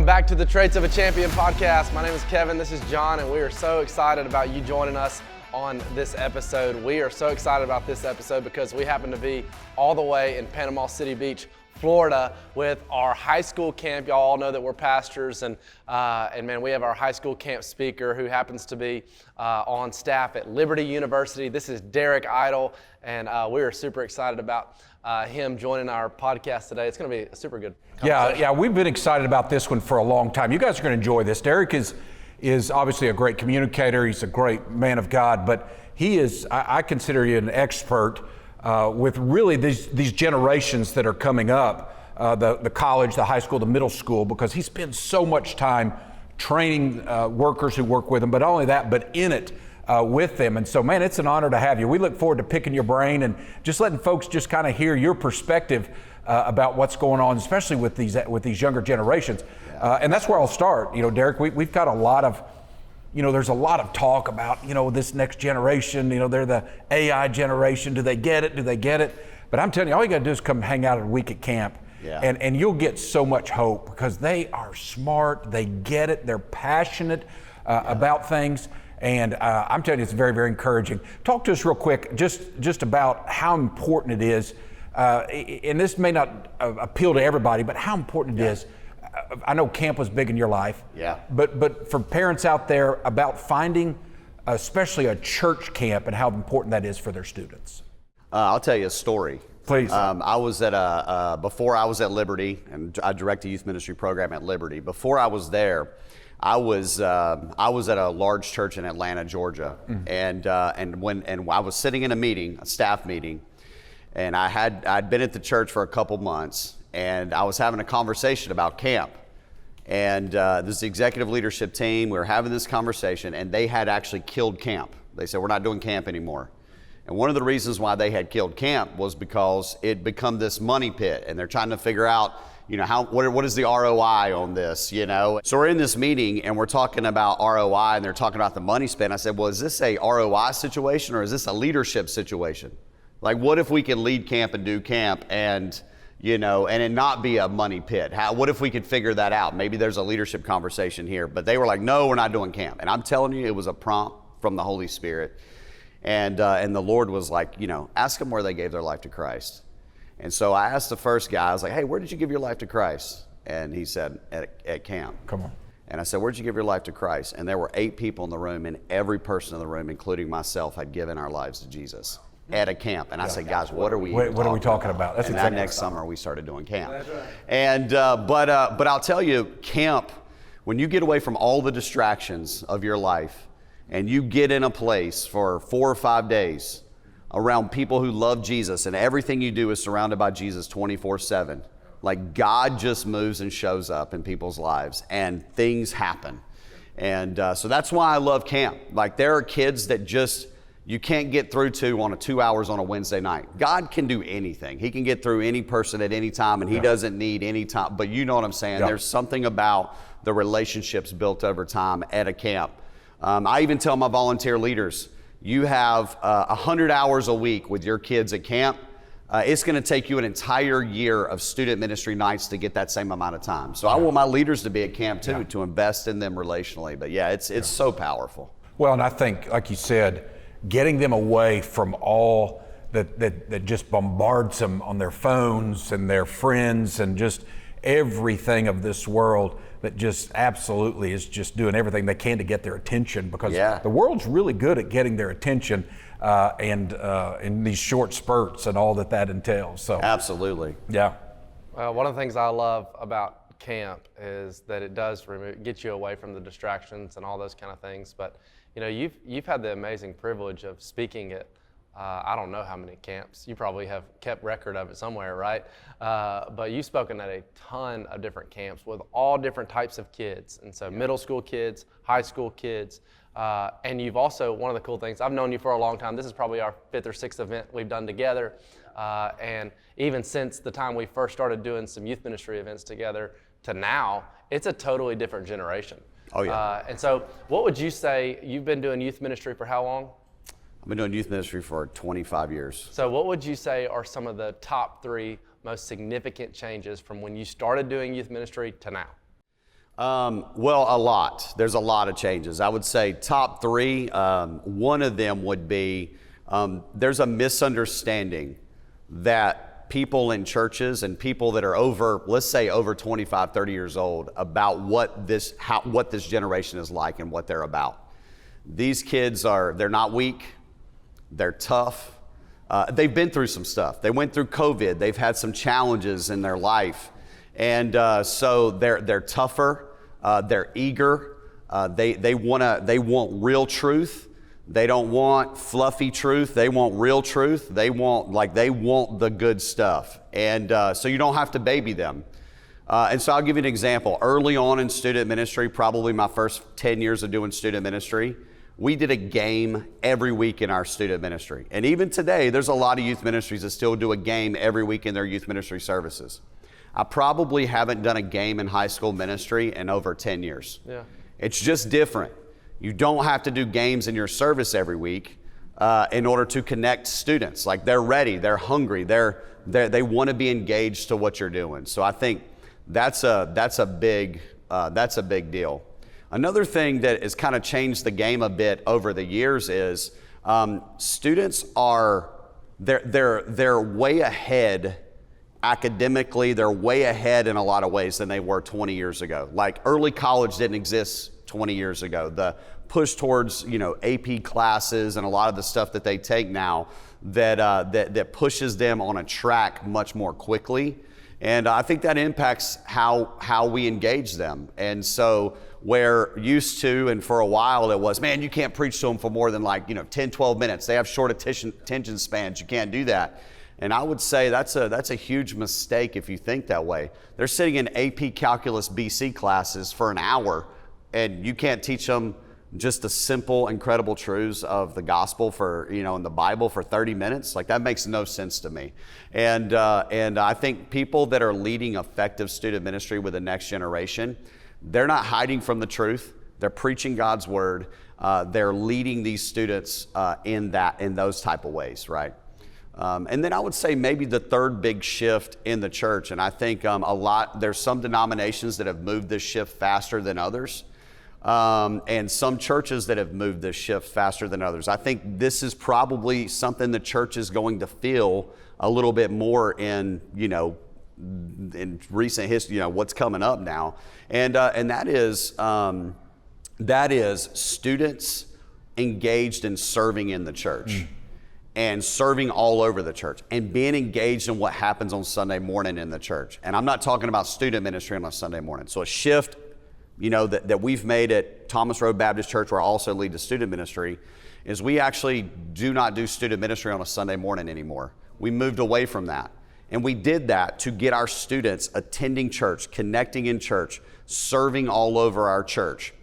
Welcome back to the Traits of a Champion podcast. My name is Kevin, this is John, and we are so excited about you joining us on this episode. We are so excited about this episode because we happen to be all the way in Panama City Beach, Florida with our high school camp. Y'all all know that we're pastors, and man, we have our high school camp speaker who happens to be on staff at Liberty University. This is Derik Idol, and we are super excited about him joining our podcast today. It's going to be a super good conversation. Yeah, we've been excited about this one for a long time. You guys are going to enjoy this. Derik is obviously a great communicator. He's a great man of God, but he is, I consider you an expert with really these generations that are coming up, the college, the high school, the middle school, because he spends so much time training workers who work with him, but not only that, but in it with them. And so, man, it's an honor to have you. We look forward to picking your brain and just letting folks just kind of hear your perspective about what's going on, especially with these younger generations. And that's where I'll start. You know, Derik, we've got a lot of, there's a lot of talk about, this next generation, they're the AI generation. Do they get it? Do they get it? But I'm telling you, all you got to do is come hang out a week at camp. Yeah. And you'll get so much hope because they are smart. They get it. They're passionate about things. And I'm telling you, it's very, very encouraging. Talk to us real quick, just about how important it is. And this may not appeal to everybody, but how important it is. I know camp was big in your life. Yeah. But for parents out there, about finding, especially a church camp, and how important that is for their students. I'll tell you a story. Please. I was at before I was at Liberty, and I direct a youth ministry program at Liberty. Before I was there, I was at a large church in Atlanta, Georgia, and I was sitting in a meeting, a staff meeting, and I'd been at the church for a couple months, and I was having a conversation about camp, and this is the executive leadership team. We were having this conversation, and they had actually killed camp. They said, we're not doing camp anymore. And one of the reasons why they had killed camp was because it become this money pit, and they're trying to figure out, what is the ROI on this, So we're in this meeting and we're talking about ROI, and they're talking about the money spent. I said, well, is this a ROI situation or is this a leadership situation? Like, what if we could lead camp and do camp and it not be a money pit? What if we could figure that out? Maybe there's a leadership conversation here. But they were like, no, we're not doing camp. And I'm telling you, it was a prompt from the Holy Spirit. And the Lord was like, ask them where they gave their life to Christ. And so I asked the first guy, I was like, hey, where did you give your life to Christ? And he said, at camp. Come on. And I said, where'd you give your life to Christ? And there were 8 people in the room, and every person in the room, including myself, had given our lives to Jesus at a camp. And I said, guys, what are we talking about? That's exactly. That next summer we started doing camp. That's right. And but I'll tell you, camp, when you get away from all the distractions of your life and you get in a place for 4 or 5 days around people who love Jesus, and everything you do is surrounded by Jesus 24/7. Like, God just moves and shows up in people's lives, and things happen. And so that's why I love camp. Like, there are kids that just you can't get through to on 2 hours on a Wednesday night. God can do anything. He can get through any person at any time, and He doesn't need any time. But you know what I'm saying? Yeah. There's something about the relationships built over time at a camp. I even tell my volunteer leaders, you have 100 hours a week with your kids at camp. It's going to take you an entire year of student ministry nights to get that same amount of time. So I want my leaders to be at camp too, to invest in them relationally. But yeah, it's so powerful. Well, and I think, like you said, getting them away from all that just bombards them on their phones and their friends and just everything of this world that just absolutely is just doing everything they can to get their attention, because the world's really good at getting their attention and in these short spurts and all that entails. So absolutely. Yeah. One of the things I love about camp is that it does get you away from the distractions and all those kind of things. But you've had the amazing privilege of speaking at I don't know how many camps. You probably have kept record of it somewhere, right? But you've spoken at a ton of different camps with all different types of kids. And so middle school kids, high school kids, and you've also, one of the cool things, I've known you for a long time. This is probably our 5th or 6th event we've done together. And even since the time we first started doing some youth ministry events together to now, it's a totally different generation. Oh yeah. And so what would you say, you've been doing youth ministry for how long? I've been doing youth ministry for 25 years. So what would you say are some of the top 3 most significant changes from when you started doing youth ministry to now? Well, a lot. There's a lot of changes. I would say top three, one of them would be there's a misunderstanding that people in churches and people that are over, let's say over 25, 30 years old, about what this generation is like and what they're about. These kids they're not weak, they're tough. They've been through some stuff. They went through COVID. They've had some challenges in their life. And so they're tougher, they're eager, they want real truth. They don't want fluffy truth. They want real truth. They want the good stuff. And so you don't have to baby them. And so I'll give you an example. Early on in student ministry, probably my first 10 years of doing student ministry, we did a game every week in our student ministry. And even today, there's a lot of youth ministries that still do a game every week in their youth ministry services. I probably haven't done a game in high school ministry in over 10 years. Yeah. It's just different. You don't have to do games in your service every week in order to connect students. Like, they're ready, they're hungry, they want to be engaged to what you're doing. So I think that's a big deal. Another thing that has kind of changed the game a bit over the years is students they're way ahead academically. They're way ahead in a lot of ways than they were 20 years ago. Like, early college didn't exist 20 years ago. The push towards, AP classes and a lot of the stuff that they take now that pushes them on a track much more quickly. And I think that impacts how we engage them. And so where used to, and for a while it was, man, you can't preach to them for more than 10, 12 minutes. They have short attention spans. You can't do that. And I would say that's a huge mistake if you think that way. They're sitting in AP Calculus BC classes for an hour, and you can't teach them just the simple, incredible truths of the gospel in the Bible for 30 minutes. Like, that makes no sense to me. And I think people that are leading effective student ministry with the next generation, they're not hiding from the truth. They're preaching God's word. They're leading these students in those type of ways, right? And then I would say maybe the third big shift in the church, and I think there's some denominations that have moved this shift faster than others. And some churches that have moved this shift faster than others. I think this is probably something the church is going to feel a little bit more in recent history, what's coming up now. And that is students engaged in serving in the church and serving all over the church and being engaged in what happens on Sunday morning in the church. And I'm not talking about student ministry on a Sunday morning. So a shift that we've made at Thomas Road Baptist Church, where I also lead the student ministry, is we actually do not do student ministry on a Sunday morning anymore. We moved away from that. And we did that to get our students attending church, connecting in church, serving all over our church.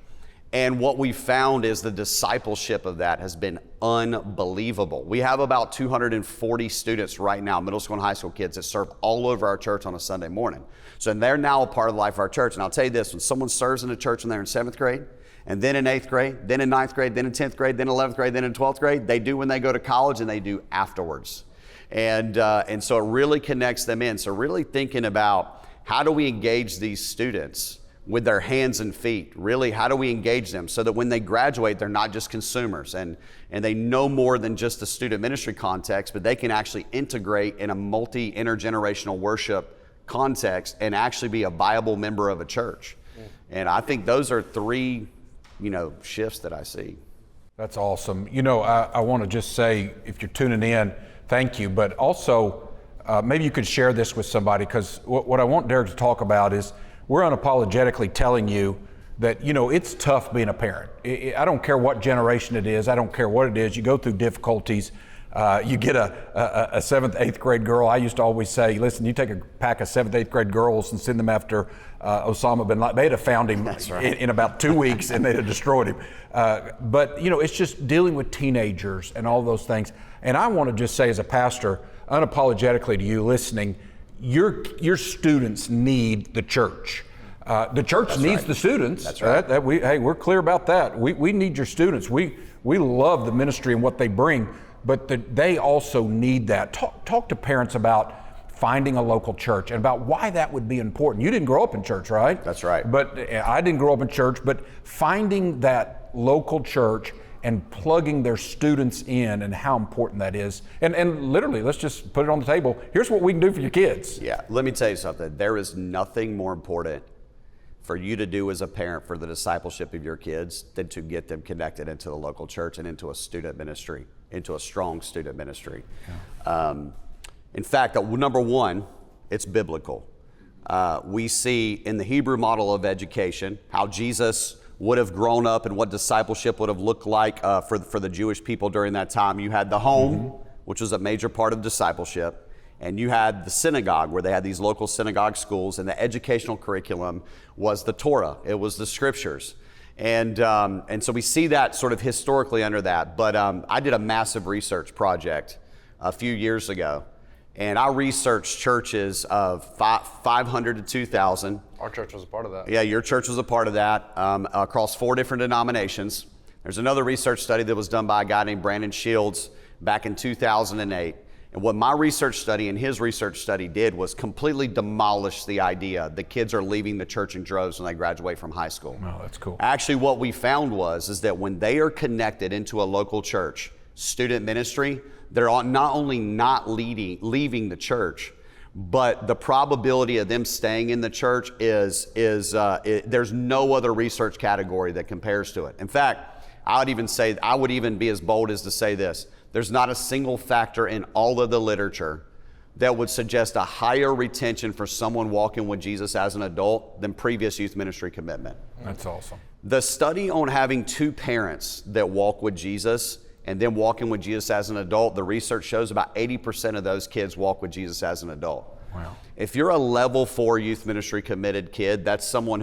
And what we found is the discipleship of that has been unbelievable. We have about 240 students right now, middle school and high school kids, that serve all over our church on a Sunday morning. So they're now a part of the life of our church. And I'll tell you this, when someone serves in a church when they're in 7th grade, and then in 8th grade, then in 9th grade, then in 10th grade, then 11th grade, then in 12th grade, they do when they go to college, and they do afterwards. And so it really connects them in. So really thinking about, how do we engage these students with their hands and feet? Really, how do we engage them so that when they graduate, they're not just consumers and they know more than just the student ministry context, but they can actually integrate in a multi-intergenerational worship context and actually be a viable member of a church. And I think those are three, shifts that I see. That's awesome. I want to just say, if you're tuning in, thank you, but also maybe you could share this with somebody, because what I want Derik to talk about is, we're unapologetically telling you that, it's tough being a parent. I don't care what generation it is. I don't care what it is. You go through difficulties. You get a 7th, 8th grade girl. I used to always say, listen, you take a pack of 7th, 8th grade girls and send them after Osama bin Laden. They'd have found him in about 2 weeks, and they'd have destroyed him. But it's just dealing with teenagers and all those things. And I want to just say, as a pastor, unapologetically to you listening, your students need the church. The church needs the students. That's right. We're clear about that. We need your students. We love the ministry and what they bring, but they also need that. Talk to parents about finding a local church and about why that would be important. You didn't grow up in church, right? That's right. But I didn't grow up in church, but finding that local church and plugging their students in and how important that is. And literally, let's just put it on the table. Here's what we can do for your kids. Yeah, let me tell you something. There is nothing more important for you to do as a parent for the discipleship of your kids than to get them connected into the local church and into a student ministry, into a strong student ministry. Yeah. In fact, number one, it's biblical. We see in the Hebrew model of education how Jesus would have grown up and what discipleship would have looked like for the Jewish people during that time. You had the home, which was a major part of discipleship, and you had the synagogue where they had these local synagogue schools, and the educational curriculum was the Torah. It was the scriptures. And so we see that sort of historically under that. But I did a massive research project a few years ago, and I researched churches of 500 to 2,000. Our church was a part of that. Yeah, your church was a part of that, across 4 different denominations. There's another research study that was done by a guy named Brandon Shields back in 2008. And what my research study and his research study did was completely demolish the idea that kids are leaving the church in droves when they graduate from high school. Oh, that's cool. Actually, what we found is that when they are connected into a local church, student ministry, they're not only not leaving the church, but the probability of them staying in the church there's no other research category that compares to it. In fact, I would even be as bold as to say this. There's not a single factor in all of the literature that would suggest a higher retention for someone walking with Jesus as an adult than previous youth ministry commitment. That's awesome. The study on having 2 parents that walk with Jesus and then walking with Jesus as an adult, the research shows about 80% of those kids walk with Jesus as an adult. Wow. If you're a level 4 youth ministry committed kid, that's someone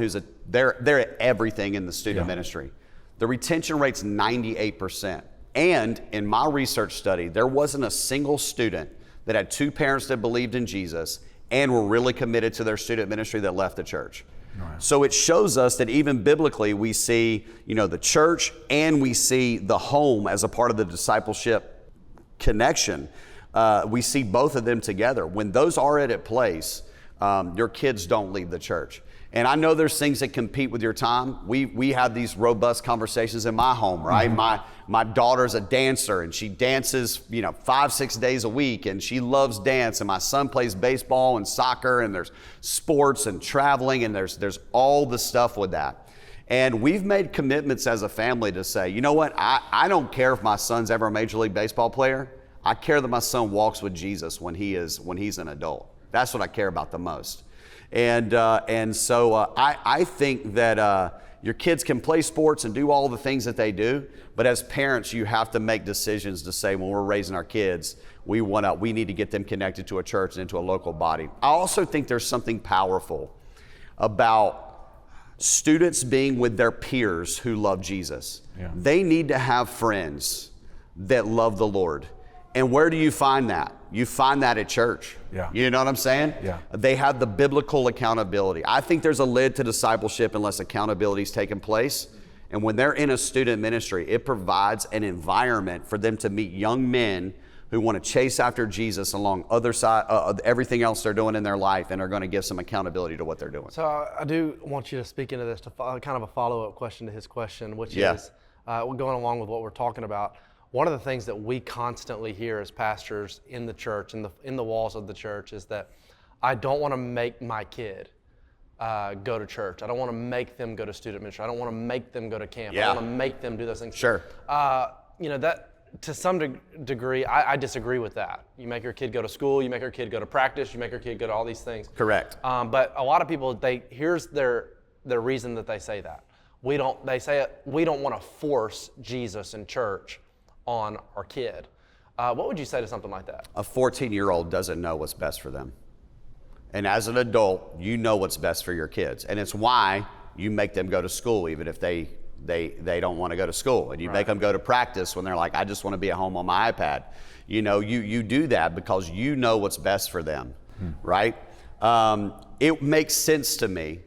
they're at everything in the student ministry. The retention rate's 98%. And in my research study, there wasn't a single student that had 2 parents that believed in Jesus and were really committed to their student ministry that left the church. Right. So it shows us that even biblically, we see, the church and we see the home as a part of the discipleship connection. We see both of them together. When those are at place, your kids don't leave the church. And I know there's things that compete with your time. We have these robust conversations in my home, right? Mm-hmm. My daughter's a dancer and she dances, 5-6 days a week, and she loves dance. And my son plays baseball and soccer, and there's sports and traveling, and there's all the stuff with that. And we've made commitments as a family to say, you know what? I don't care if my son's ever a Major League Baseball player. I care that my son walks with Jesus when he's an adult. That's what I care about the most. And so I think that your kids can play sports and do all the things that they do, but as parents, you have to make decisions to say, when we're raising our kids, we need to get them connected to a church and into a local body. I also think there's something powerful about students being with their peers who love Jesus. Yeah. They need to have friends that love the Lord. And where do you find that? You find that at church. Yeah. You know what I'm saying? Yeah. They have the biblical accountability. I think there's a lid to discipleship unless accountability is taking place. And when they're in a student ministry, it provides an environment for them to meet young men who want to chase after Jesus along other side of everything else they're doing in their life, and are going to give some accountability to what they're doing. So I do want you to speak into this, to kind of a follow-up question to his question, which is going along with what we're talking about. One of the things that we constantly hear as pastors in the church, in the walls of the church, is that I don't want to make my kid go to church. I don't want to make them go to student ministry. I don't want to make them go to camp. I don't want to make them do those things. Sure. That to some degree, I disagree with that. You make your kid go to school, you make your kid go to practice, you make your kid go to all these things. Correct. But a lot of people, here's their reason that they say that. We don't want to force Jesus in church on our kid. What would you say to something like that? A 14-year-old doesn't know what's best for them. And as an adult, you know what's best for your kids. And it's why you make them go to school, even if they don't want to go to school. And you make them go to practice when they're like, I just want to be at home on my iPad. You do that because you know what's best for them, right? It makes sense to me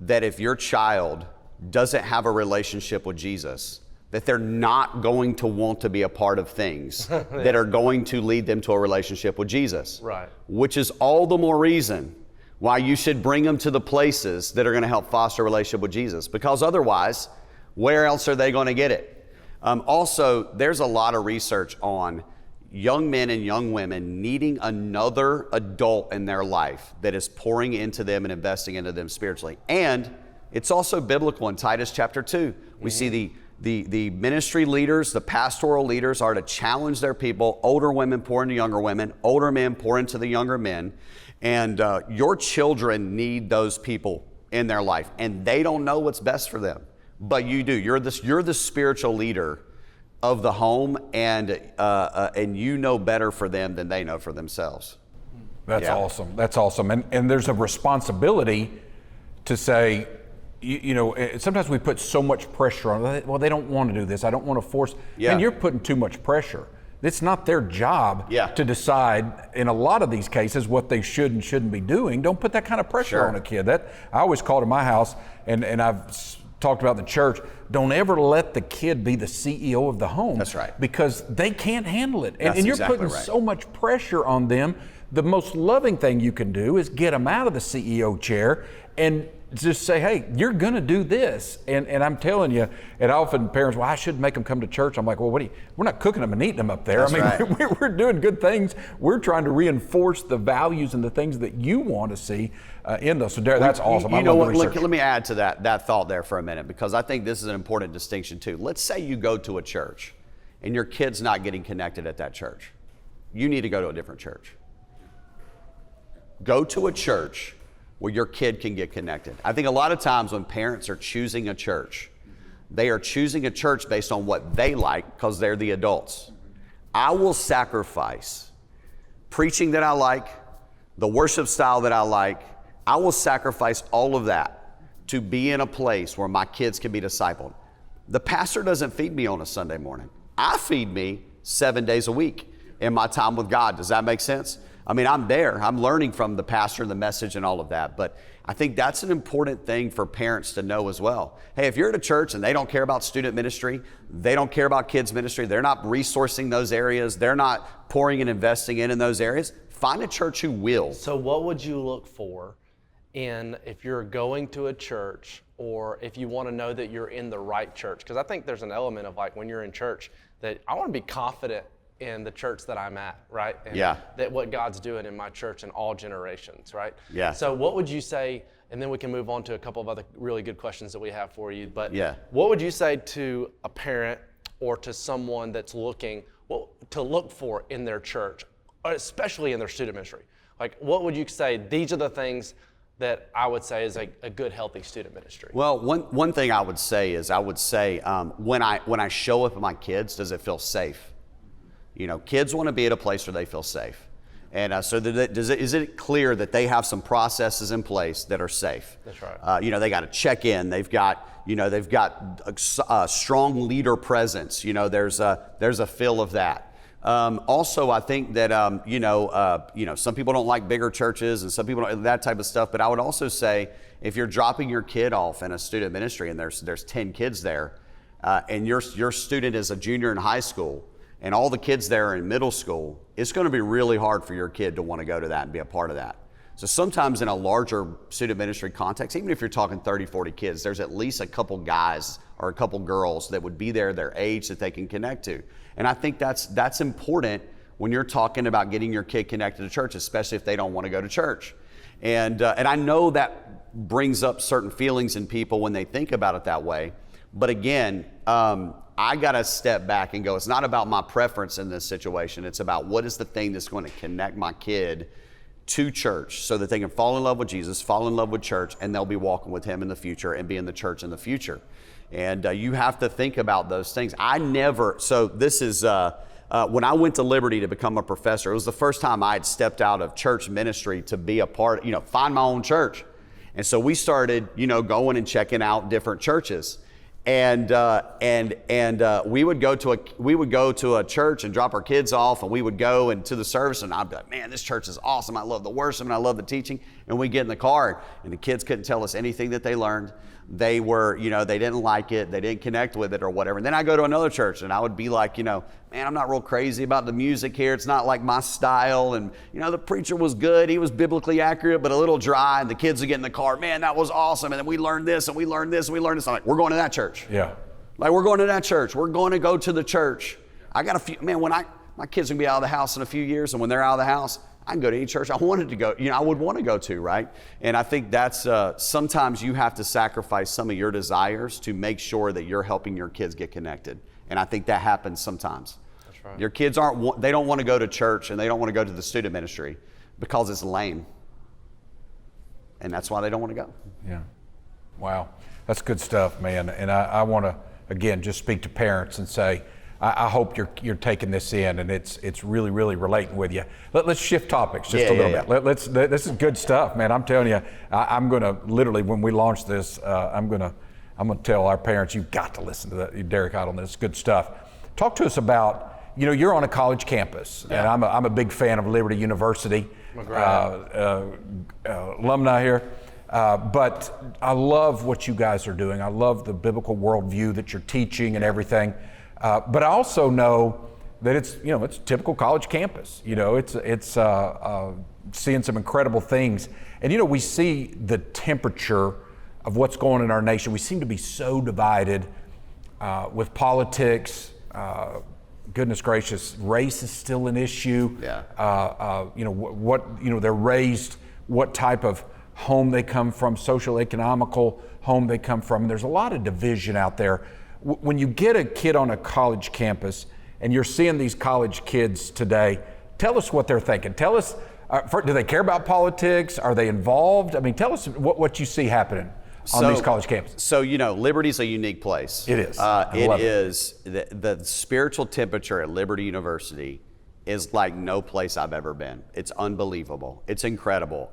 that if your child doesn't have a relationship with Jesus, that they're not going to want to be a part of things that are going to lead them to a relationship with Jesus. Right. Which is all the more reason why you should bring them to the places that are going to help foster a relationship with Jesus. Because otherwise, where else are they going to get it? Also, there's a lot of research on young men and young women needing another adult in their life that is pouring into them and investing into them spiritually. And it's also biblical in Titus chapter 2. We see the ministry leaders, the pastoral leaders are to challenge their people. Older women pour into younger women. Older men pour into the younger men. And your children need those people in their life. And they don't know what's best for them. But you do. You're the spiritual leader of the home, and you know better for them than they know for themselves. That's awesome. That's awesome. And there's a responsibility to say, you know, sometimes we put so much pressure on, well, they don't want to do this. I don't want to force. Yeah. And you're putting too much pressure. It's not their job to decide in a lot of these cases what they should and shouldn't be doing. Don't put that kind of pressure on a kid. That I always call to my house, and I've talked about the church, don't ever let the kid be the CEO of the home. That's right. Because they can't handle it. That's and you're exactly putting right. so much pressure on them. The most loving thing you can do is get them out of the CEO chair and just say, hey, you're going to do this. And I'm telling you, and often parents, well, I should make them come to church. I'm like, well, we're not cooking them and eating them up there. That's I mean, right. we're doing good things. We're trying to reinforce the values and the things that you want to see in those. So, Derik, that's awesome. You know what? Let me add to that thought there for a minute, because I think this is an important distinction too. Let's say you go to a church and your kid's not getting connected at that church. You need to go to a different church. Go to a church where your kid can get connected. I think a lot of times when parents are choosing a church, they are choosing a church based on what they like because they're the adults. I will sacrifice preaching that I like, the worship style that I like. I will sacrifice all of that to be in a place where my kids can be discipled. The pastor doesn't feed me on a Sunday morning. I feed me 7 days a week in my time with God. Does that make sense? I mean, I'm there. I'm learning from the pastor and the message and all of that. But I think that's an important thing for parents to know as well. Hey, if you're at a church and they don't care about student ministry, they don't care about kids ministry, they're not resourcing those areas, they're not pouring and investing in those areas, find a church who will. So what would you look for if you're going to a church, or if you want to know that you're in the right church? Because I think there's an element of, like, when you're in church, that I want to be confident in the church that I'm at, right? And that what God's doing in my church in all generations, right? Yeah. So what would you say, and then we can move on to a couple of other really good questions that we have for you, but what would you say to a parent or to someone that's looking, to look for in their church, especially in their student ministry? Like, what would you say, these are the things that I would say is a good, healthy student ministry? Well, one thing I would say is, when I show up with my kids, does it feel safe? You know, kids want to be at a place where they feel safe. And so is it clear that they have some processes in place that are safe? That's right. You know, they got to check in. They've got a strong leader presence. You know, there's a feel of that. Also, I think that, some people don't like bigger churches and some people don't, that type of stuff. But I would also say, if you're dropping your kid off in a student ministry and there's 10 kids there, and your student is a junior in high school, and all the kids there are in middle school, it's going to be really hard for your kid to want to go to that and be a part of that. So sometimes in a larger student ministry context, even if you're talking 30, 40 kids, there's at least a couple guys or a couple girls that would be there, their age, that they can connect to. And I think that's important when you're talking about getting your kid connected to church, especially if they don't want to go to church. And I know that brings up certain feelings in people when they think about it that way. But again, I got to step back and go, it's not about my preference in this situation. It's about what is the thing that's going to connect my kid to church so that they can fall in love with Jesus, fall in love with church, and they'll be walking with him in the future and be in the church in the future. And you have to think about those things. This is, when I went to Liberty to become a professor, it was the first time I had stepped out of church ministry to be a part, find my own church. And so we started, going and checking out different churches. And we would go to a church and drop our kids off, and we would go into the service, and I'd be like, man, this church is awesome. I love the worship and I love the teaching. And we get in the car, and the kids couldn't tell us anything that they learned. they were, they didn't like it, they didn't connect with it or whatever. And then I go to another church and I would be like, man, I'm not real crazy about the music here. It's not like my style. And, the preacher was good. He was biblically accurate, but a little dry. And the kids would get in the car, man, that was awesome. And then we learned this and we learned this and we learned this. I'm like, we're going to that church. Yeah. Like, we're going to that church. We're going to go to the church. I got a few, man, my kids are going to be out of the house in a few years. And when they're out of the house, I can go to any church I wanted to go, I would want to go to, right? And I think that's, sometimes you have to sacrifice some of your desires to make sure that you're helping your kids get connected. And I think that happens sometimes. That's right. Your kids they don't want to go to church and they don't want to go to the student ministry because it's lame. And that's why they don't want to go. Yeah. Wow. That's good stuff, man. And I want to, again, just speak to parents and say, I hope you're taking this in and it's really, really relating with you. Let's shift topics just a little bit. This is good stuff, man. I'm telling you, I'm going to literally, when we launch this, I'm going to tell our parents, you've got to listen to the Derik Idol. This is good stuff. Talk to us about, you're on a college campus, and I'm a big fan of Liberty University, alumni here. But I love what you guys are doing. I love the biblical worldview that you're teaching and everything. But I also know that it's a typical college campus. It's seeing some incredible things. And we see the temperature of what's going on in our nation. We seem to be so divided with politics. Goodness gracious, race is still an issue. Yeah. They're raised, what type of home they come from, social, economical home they come from. And there's a lot of division out there. When you get a kid on a college campus and you're seeing these college kids today, tell us what they're thinking. Tell us, do they care about politics? Are they involved? I mean, tell us what you see happening on these college campuses. So, Liberty's a unique place. It is. It is. The spiritual temperature at Liberty University is like no place I've ever been. It's unbelievable. It's incredible.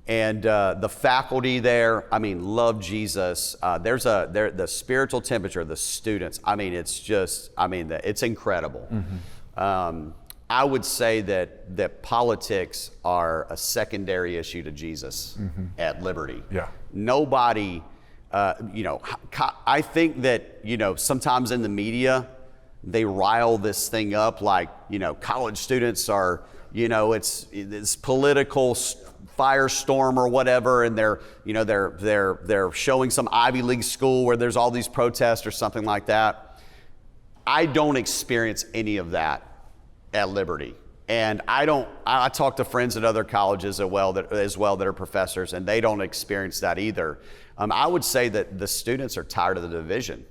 And the faculty there, love Jesus. The spiritual temperature of the students. It's incredible. Mm-hmm. I would say that politics are a secondary issue to Jesus at Liberty. Yeah. Nobody, I think that, sometimes in the media, they rile this thing up like, college students are, it's political firestorm or whatever, and they're showing some Ivy League school where there's all these protests or something like that. I don't experience any of that at Liberty. And I talk to friends at other colleges as well that are professors, and they don't experience that either. I would say that the students are tired of the division.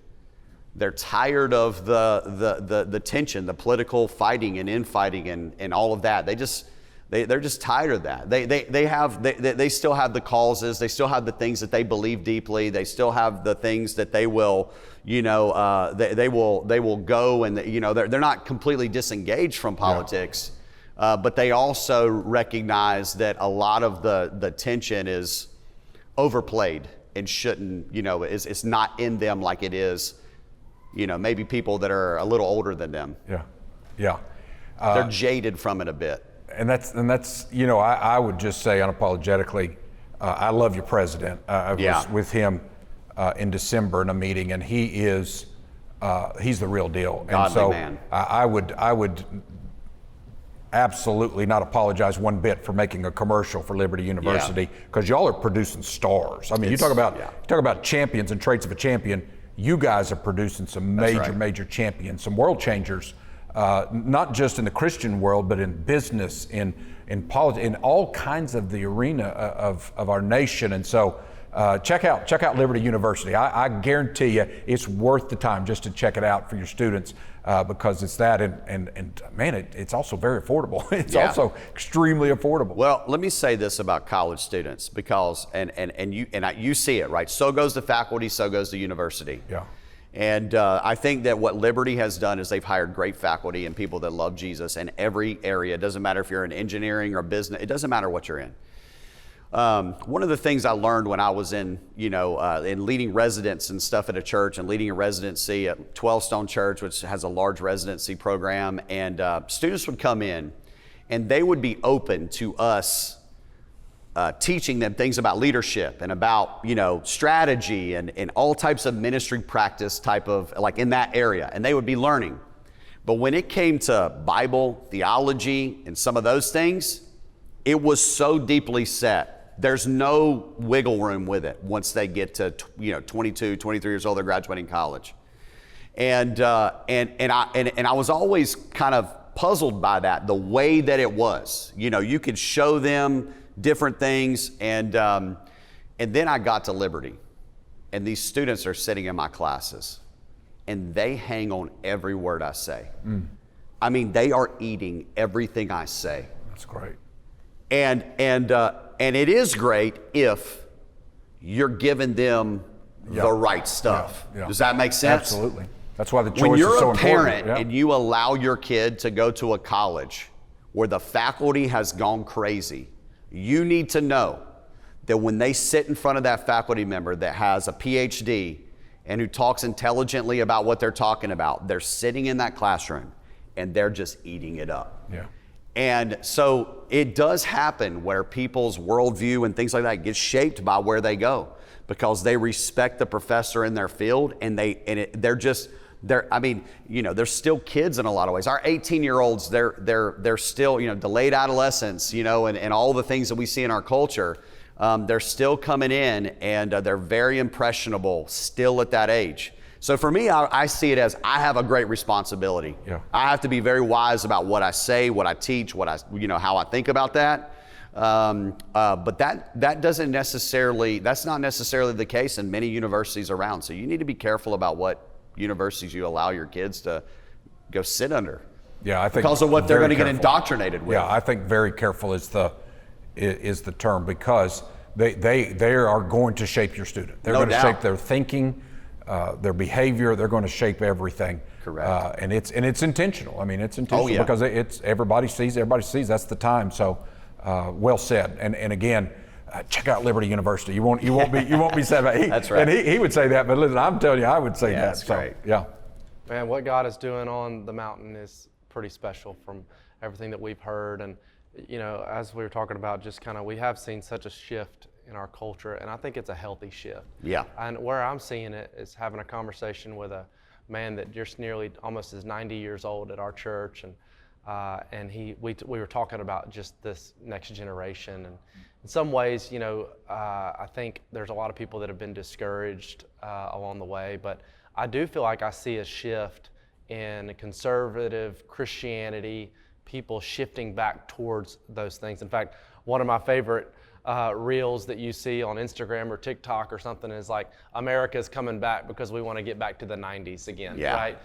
They're tired of the tension, the political fighting and infighting and all of that. They're just tired of that. They still have the causes. They still have the things that they believe deeply. They still have the things that they will, they will go and they're not completely disengaged from politics, but they also recognize that a lot of the tension is overplayed and shouldn't, it's not in them like it is, maybe people that are a little older than them. Yeah. They're jaded from it a bit. And that's I would just say unapologetically, I love your president. I was with him in December in a meeting, and he's the real deal. Godly and so man. I would absolutely not apologize one bit for making a commercial for Liberty University, because y'all are producing stars. You talk about champions and traits of a champion. You guys are producing some major champions, some world changers. Not just in the Christian world, but in business, in politics, in all kinds of the arena of our nation. And so check out Liberty University. I guarantee you it's worth the time just to check it out for your students, because it's that, and man, it's also very affordable. It's also extremely affordable. Well, let me say this about college students, because you see it, right? So goes the faculty, so goes the university. Yeah. And I think that what Liberty has done is they've hired great faculty and people that love Jesus in every area. It doesn't matter if you're in engineering or business. It doesn't matter what you're in. One of the things I learned when I was in leading residence and stuff at a church, and leading a residency at 12 Stone Church, which has a large residency program, and students would come in and they would be open to us teaching them things about leadership and about, strategy and all types of ministry practice type of, like in that area, and they would be learning. But when it came to Bible, theology, and some of those things, it was so deeply set. There's no wiggle room with it once they get to 22, 23 years old, they're graduating college. And I was always kind of puzzled by that, the way that it was. You could show them different things, and then I got to Liberty, and these students are sitting in my classes, and they hang on every word I say. I mean, they are eating everything I say. That's great. And it is great if you're giving them the right stuff. Yeah. Does that make sense? Absolutely. That's why the choice when is you're so a parent important. and you allow your kid to go to a college where the faculty has gone crazy, you need to know that when they sit in front of that faculty member that has a PhD and who talks intelligently about what they're talking about, they're sitting in that classroom and they're just eating it up. Yeah. And so it does happen where people's worldview and things like that get shaped by where they go, because they respect the professor in their field, and they're still kids in a lot of ways. Our 18-year-olds, they're still, delayed adolescence, and all the things that we see in our culture. They're still coming in, and they're very impressionable still at that age. So for me, I see it as I have a great responsibility. Yeah. I have to be very wise about what I say, what I teach, how I think about that. But that's not necessarily the case in many universities around. So you need to be careful about what universities you allow your kids to go sit under. Yeah, I think because of what they're going to get careful. Indoctrinated with. Yeah, I think very careful is the term, because they are going to shape your student. They're No going to doubt. shape their thinking, their behavior. They're going to shape everything. Correct. And it's intentional. I mean, it's intentional yeah. because everybody sees. That's the time. So, well said. And again, check out Liberty University. You won't be sad about it. That's right. And he would say that, but listen, I'm telling you, I would say that. That's great. Yeah. Man, what God is doing on the mountain is pretty special from everything that we've heard. And, as we were talking about, just kind of, we have seen such a shift in our culture, and I think it's a healthy shift. Yeah. And where I'm seeing it is having a conversation with a man that just nearly almost is 90 years old at our church, and we were talking about just this next generation. And in some ways, I think there's a lot of people that have been discouraged along the way, but I do feel like I see a shift in conservative Christianity, people shifting back towards those things. In fact, one of my favorite reels that you see on Instagram or TikTok or something is like, America's coming back because we want to get back to the 90s again, Yeah. right?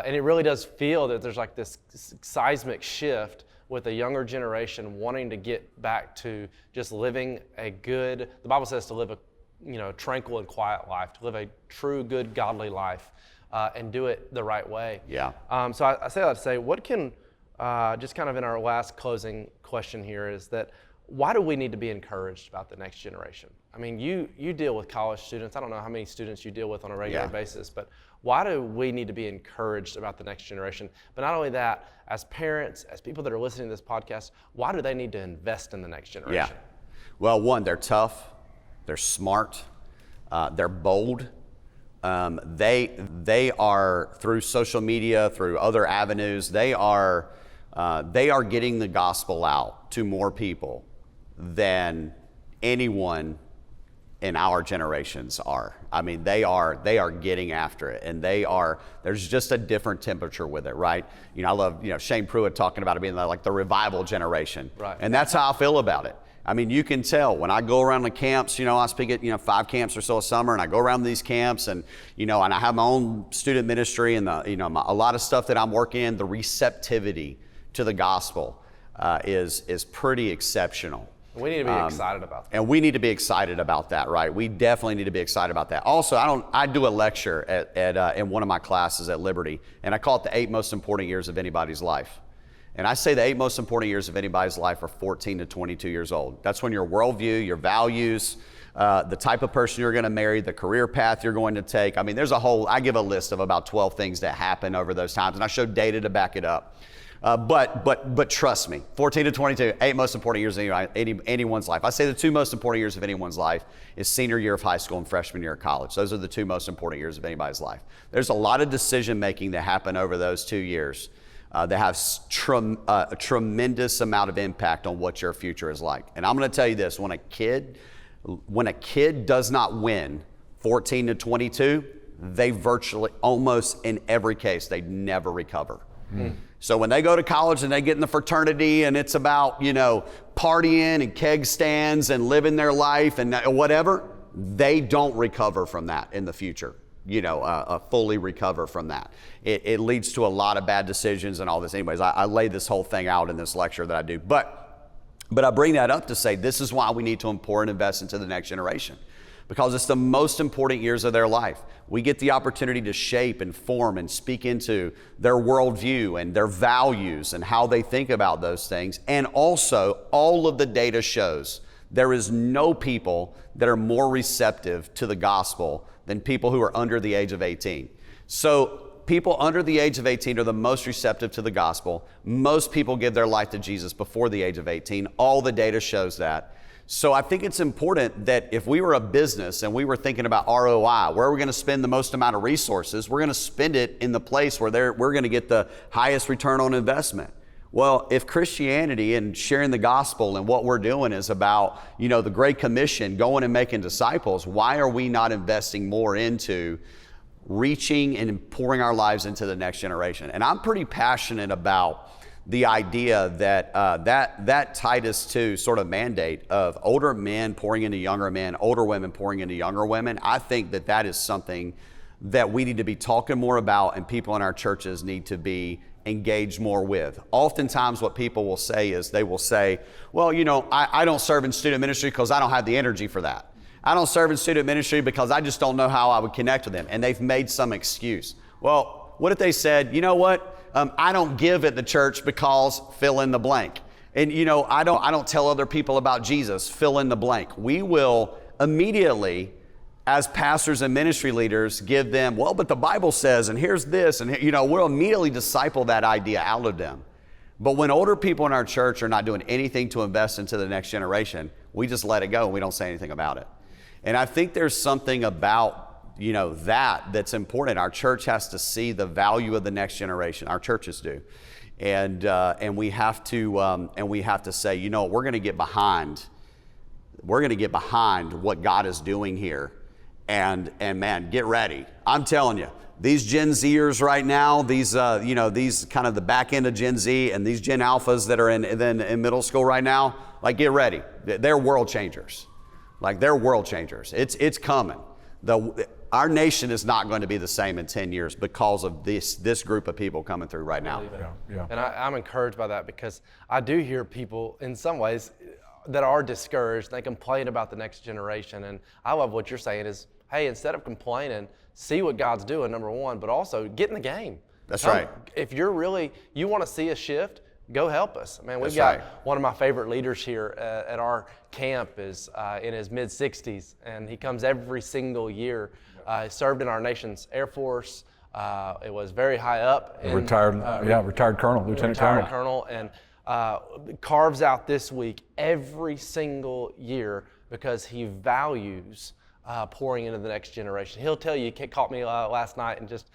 And it really does feel that there's like this seismic shift with a younger generation wanting to get back to just living the Bible says to live a tranquil and quiet life, to live a true, good, godly life, and do it the right way. Yeah. So I say that to say, what can, just kind of in our last closing question here, is that why do we need to be encouraged about the next generation? I mean, you deal with college students. I don't know how many students you deal with on a regular basis, but why do we need to be encouraged about the next generation? But not only that, as parents, as people that are listening to this podcast, why do they need to invest in the next generation? Yeah. Well, one, they're tough, they're smart, they're bold. They are, through social media, through other avenues, they are getting the gospel out to more people than anyone in our generations are. I mean, they are getting after it, and there's just a different temperature with it, right? I love, Shane Pruitt talking about it being like the revival generation. Right. And that's how I feel about it. I mean, you can tell when I go around the camps, I speak at, 5 camps or so a summer, and I go around these camps, and, and I have my own student ministry and a lot of stuff that I'm working in. The receptivity to the gospel is pretty exceptional. We need to be excited about that. And we need to be excited about that, right? We definitely need to be excited about that. Also, I do a lecture in one of my classes at Liberty, and I call it the 8 most important years of anybody's life. And I say the 8 most important years of anybody's life are 14 to 22 years old. That's when your worldview, your values, the type of person you're going to marry, the career path you're going to take. I mean, I give a list of about 12 things that happen over those times, and I show data to back it up. But trust me, 14 to 22, 8 most important years of anyone's life. I say the 2 most important years of anyone's life is senior year of high school and freshman year of college. Those are the 2 most important years of anybody's life. There's a lot of decision making that happen over those 2 years that have a tremendous amount of impact on what your future is like. And I'm going to tell you this, when a kid does not win 14 to 22, they virtually, almost in every case, they never recover. So when they go to college and they get in the fraternity and it's about, partying and keg stands and living their life and whatever, they don't recover from that in the future, fully recover from that. It leads to a lot of bad decisions and all this. Anyways, I lay this whole thing out in this lecture that I do. But I bring that up to say this is why we need to pour and invest into the next generation, because it's the most important years of their life. We get the opportunity to shape and form and speak into their worldview and their values and how they think about those things. And also, all of the data shows there is no people that are more receptive to the gospel than people who are under the age of 18. So people under the age of 18 are the most receptive to the gospel. Most people give their life to Jesus before the age of 18. All the data shows that. So I think it's important that if we were a business and we were thinking about ROI, where are we going to spend the most amount of resources, we're going to spend it in the place where we're going to get the highest return on investment. Well, if Christianity and sharing the gospel and what we're doing is about, the Great Commission, going and making disciples, why are we not investing more into reaching and pouring our lives into the next generation? And I'm pretty passionate about the idea that that Titus 2 sort of mandate of older men pouring into younger men, older women pouring into younger women. I think that is something that we need to be talking more about and people in our churches need to be engaged more with. Oftentimes what people will say is they will say, well, I don't serve in student ministry because I don't have the energy for that. I don't serve in student ministry because I just don't know how I would connect with them. And they've made some excuse. Well, what if they said, you know what? I don't give at the church because fill in the blank. And I don't tell other people about Jesus, fill in the blank. We will immediately, as pastors and ministry leaders, give them, well, but the Bible says, and here's this, and we'll immediately disciple that idea out of them. But when older people in our church are not doing anything to invest into the next generation, we just let it go and we don't say anything about it. And I think there's something about that's important. Our church has to see the value of the next generation. Our churches do, and we have to say, we're going to get behind. We're going to get behind what God is doing here, and man, get ready. I'm telling you, these Gen Zers right now, these kind of the back end of Gen Z and these Gen Alphas that are in middle school right now, like get ready. They're world changers. They're world changers. It's coming. Our nation is not going to be the same in 10 years because of this group of people coming through right now. Yeah. And I'm encouraged by that because I do hear people in some ways that are discouraged. They complain about the next generation. And I love what you're saying is, hey, instead of complaining, see what God's doing, number one, but also get in the game. That's right. If you want to see a shift, go help us. Man, we've That's got right. One of my favorite leaders here at our camp is in his mid-60s, and he comes every single year. He served in our nation's Air Force. It was very high up. Retired colonel, lieutenant colonel. And carves out this week every single year because he values pouring into the next generation. He'll tell you, he caught me last night and just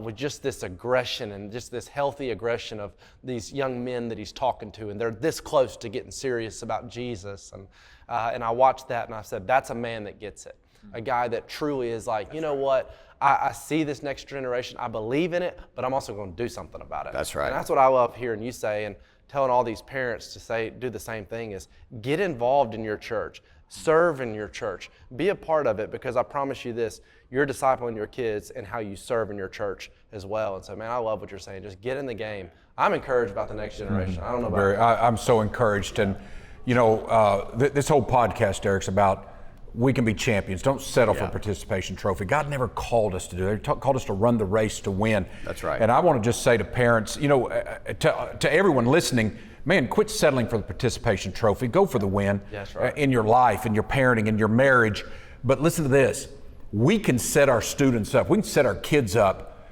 with just this aggression and just this healthy aggression of these young men that he's talking to, and they're this close to getting serious about Jesus. And I watched that and I said, that's a man that gets it. A guy that truly is like, what? I see this next generation. I believe in it, but I'm also going to do something about it. That's right. And that's what I love hearing you say and telling all these parents to do the same thing is get involved in your church. Serve in your church. Be a part of it because I promise you this, you're discipling your kids and how you serve in your church as well. And so, man, I love what you're saying. Just get in the game. I'm encouraged about the next generation. I don't know about you. I'm so encouraged. And, this whole podcast, Derik's about we can be champions. Don't settle for a participation trophy. God never called us to do that. He called us to run the race to win. That's right. And I want to just say to parents, to everyone listening, man, quit settling for the participation trophy. Go for the win in your life, in your parenting, in your marriage. But listen to this. We can set our students up. We can set our kids up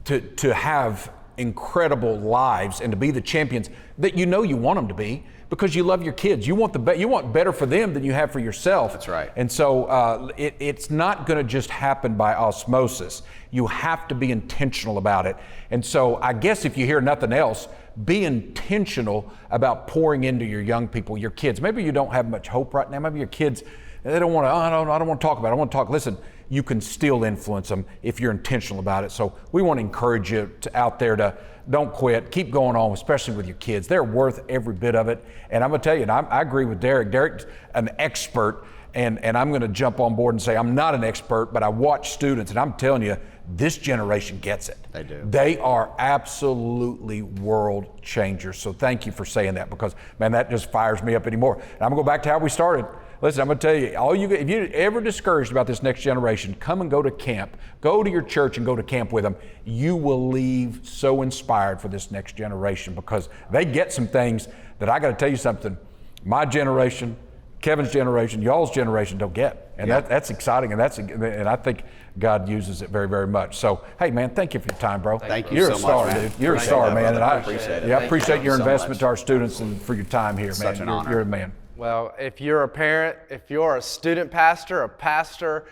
to have incredible lives and to be the champions that you want them to be, because you love your kids. You want you want better for them than you have for yourself. That's right. And so it's not going to just happen by osmosis. You have to be intentional about it. And so I guess if you hear nothing else, be intentional about pouring into your young people, your kids. Maybe you don't have much hope right now. Maybe your kids, they don't want to, I don't want to talk about it. I want to talk. Listen, you can still influence them if you're intentional about it. So we want to encourage you out there to don't quit. Keep going on, especially with your kids. They're worth every bit of it. And I'm going to tell you, and I agree with Derik. Derik's an expert, and I'm going to jump on board and say I'm not an expert, but I watch students, and I'm telling you, this generation gets it. They do. They are absolutely world changers. So thank you for saying that, because, man, that just fires me up anymore. And I'm going to go back to how we started. Listen, I'm going to tell you, if you're ever discouraged about this next generation, come and go to camp. Go to your church and go to camp with them. You will leave so inspired for this next generation, because they get some things that I got to tell you something. My generation, Kevin's generation, y'all's generation don't get. And that's exciting, and I think God uses it very, very much. So, hey, man, thank you for your time, bro. Thank you You're so a star, much, man. dude. You're a star, man. And I appreciate it. Yeah, I appreciate your so investment much. to our students and for your time here, man. Such an honor. You're a man. Well, if you're a parent, if you're a student pastor, a pastor,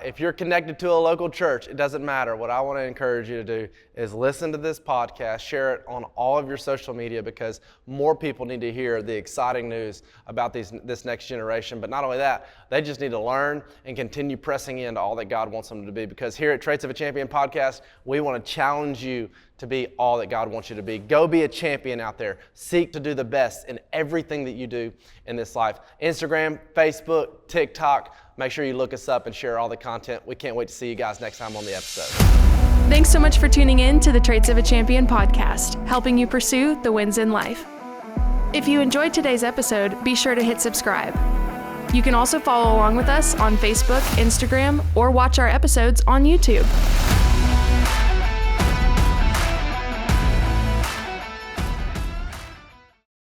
if you're connected to a local church, it doesn't matter. What I want to encourage you to do is listen to this podcast, share it on all of your social media, because more people need to hear the exciting news about this next generation. But not only that, they just need to learn and continue pressing into all that God wants them to be, because here at Traits of a Champion podcast, we want to challenge you to be all that God wants you to be. Go be a champion out there. Seek to do the best in everything that you do in this life. Instagram, Facebook, TikTok. Make sure you look us up and share all the content. We can't wait to see you guys next time on the episode. Thanks so much for tuning in to the Traits of a Champion podcast, helping you pursue the wins in life. If you enjoyed today's episode, be sure to hit subscribe. You can also follow along with us on Facebook, Instagram, or watch our episodes on YouTube.